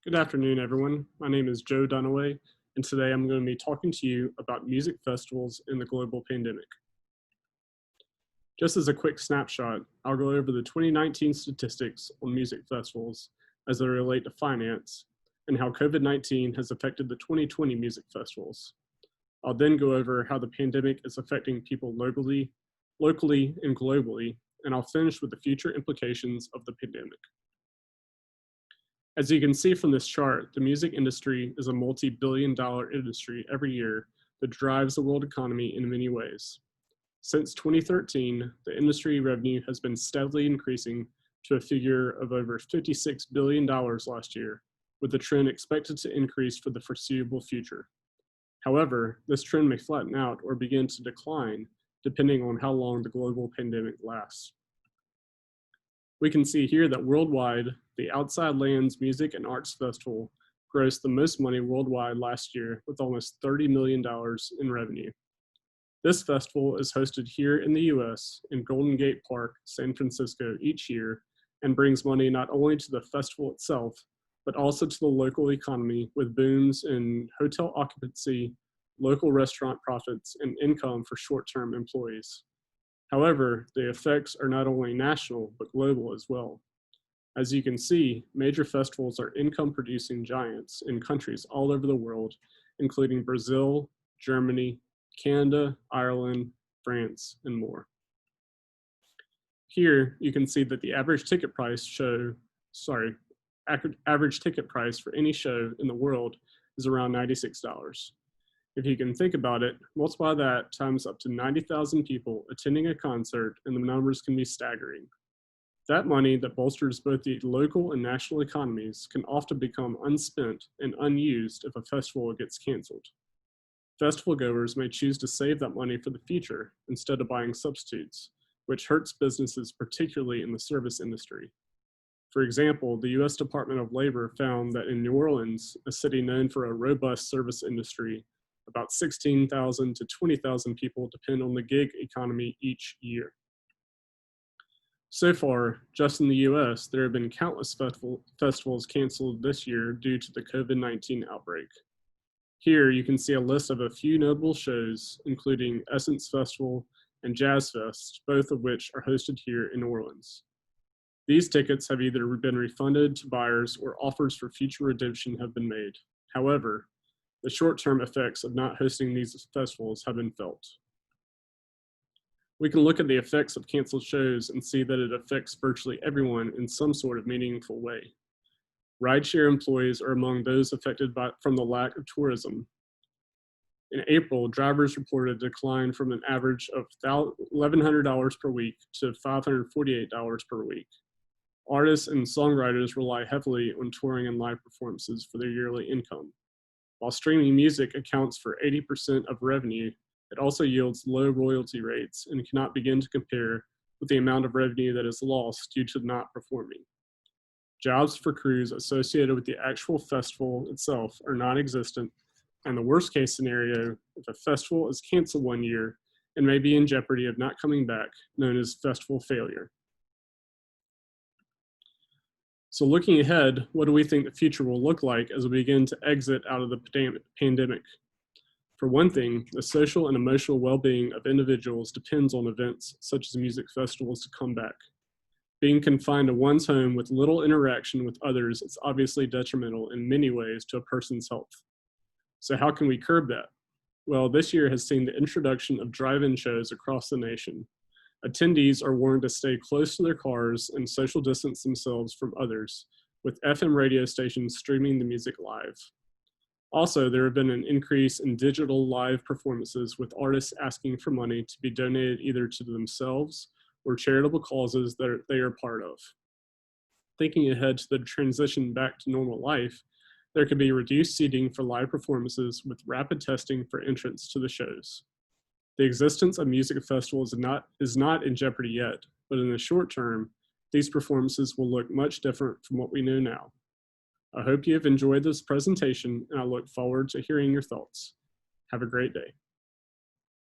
Good afternoon, everyone. My name is Joe Dunaway, and today I'm going to be talking to you about music festivals in the global pandemic. Just as a quick snapshot, I'll go over the 2019 statistics on music festivals as they relate to finance and how COVID-19 has affected the 2020 music festivals. I'll then go over how the pandemic is affecting people locally, and globally, and I'll finish with the future implications of the pandemic. As you can see from this chart, the music industry is a multi-billion-dollar industry every year that drives the world economy in many ways. Since 2013, the industry revenue has been steadily increasing to a figure of over $56 billion last year, with the trend expected to increase for the foreseeable future. However, this trend may flatten out or begin to decline depending on how long the global pandemic lasts. We can see here that worldwide, the Outside Lands Music and Arts Festival grossed the most money worldwide last year with almost $30 million in revenue. This festival is hosted here in the US in Golden Gate Park, San Francisco each year and brings money not only to the festival itself, but also to the local economy with booms in hotel occupancy, local restaurant profits, and income for short-term employees. However, the effects are not only national, but global as well. As you can see, major festivals are income-producing giants in countries all over the world, including Brazil, Germany, Canada, Ireland, France, and more. Here, you can see that the average ticket price for any show in the world is around $96. If you can think about it, multiply that times up to 90,000 people attending a concert and the numbers can be staggering. That money that bolsters both the local and national economies can often become unspent and unused if a festival gets canceled. Festival goers may choose to save that money for the future instead of buying substitutes, which hurts businesses particularly in the service industry. For example, the US Department of Labor found that in New Orleans, a city known for a robust service industry, about 16,000 to 20,000 people depend on the gig economy each year. So far, just in the US, there have been countless festivals canceled this year due to the COVID-19 outbreak. Here you can see a list of a few notable shows, including Essence Festival and Jazz Fest, both of which are hosted here in New Orleans. These tickets have either been refunded to buyers or offers for future redemption have been made. However, the short-term effects of not hosting these festivals have been felt. We can look at the effects of canceled shows and see that it affects virtually everyone in some sort of meaningful way. Rideshare employees are among those affected from the lack of tourism. In April, drivers reported a decline from an average of $1,100 per week to $548 per week. Artists and songwriters rely heavily on touring and live performances for their yearly income. While streaming music accounts for 80% of revenue, it also yields low royalty rates and cannot begin to compare with the amount of revenue that is lost due to not performing. Jobs for crews associated with the actual festival itself are non-existent, and the worst case scenario, if a festival is canceled one year and may be in jeopardy of not coming back, known as festival failure. So looking ahead, what do we think the future will look like as we begin to exit out of the pandemic? For one thing, the social and emotional well-being of individuals depends on events such as music festivals to come back. Being confined to one's home with little interaction with others is obviously detrimental in many ways to a person's health. So how can we curb that? Well, this year has seen the introduction of drive-in shows across the nation. Attendees are warned to stay close to their cars and social distance themselves from others, with FM radio stations streaming the music live. Also, there have been an increase in digital live performances, with artists asking for money to be donated either to themselves or charitable causes that they are part of. Thinking ahead to the transition back to normal life, there could be reduced seating for live performances with rapid testing for entrance to the shows. The existence of music festivals is not in jeopardy yet, but in the short term, these performances will look much different from what we know now. I hope you have enjoyed this presentation, and I look forward to hearing your thoughts. Have a great day.